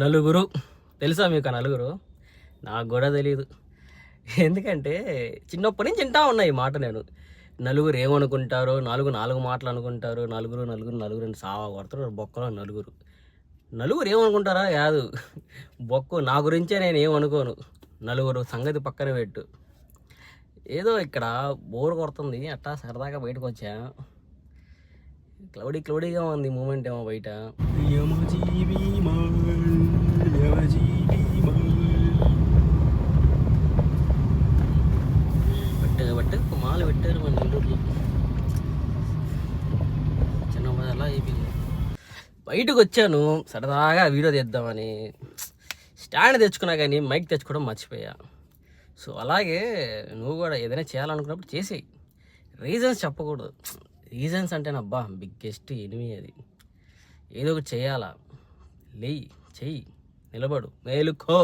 నలుగురు తెలుసా మీకు? ఆ నలుగురు నాకు కూడా తెలియదు. ఎందుకంటే చిన్నప్పటి నుంచి వింటా ఉన్నాయి మాట. నేను నలుగురు ఏమనుకుంటారో, నాలుగు మాటలు అనుకుంటారు, నలుగురు నలుగురు నలుగురు అని సావా కొడతారు బొక్కలో. నలుగురు ఏమనుకుంటారా కాదు, బొక్కు నా గురించే నేను ఏమనుకోను. నలుగురు సంగతి పక్కన పెట్టు. ఏదో ఇక్కడ బోర్ కొడుతుంది, అట్టా సరదాగా బయటకు వచ్చా. క్లౌడీగా ఉంది మూమెంట్ ఏమో బయట. బట్ట మాలు పెట్టారు మన నెల్లూరులో. చిన్న అలా అయిపోయింది. బయటకు వచ్చాను సరదాగా వీడియో తీద్దామని. స్టాండ్ తెచ్చుకున్నా కానీ మైక్ తెచ్చుకోవడం మర్చిపోయా. సో అలాగే నువ్వు కూడా ఏదైనా చేయాలనుకున్నప్పుడు చేసేయి. రీజన్స్ చెప్పకూడదు. రీజన్స్ అంటే అబ్బా బిగ్గెస్ట్ ఎనిమి అది. ఏదో ఒకటి చేయాలా. చెయ్యి, నిలబడు, మేలుకో.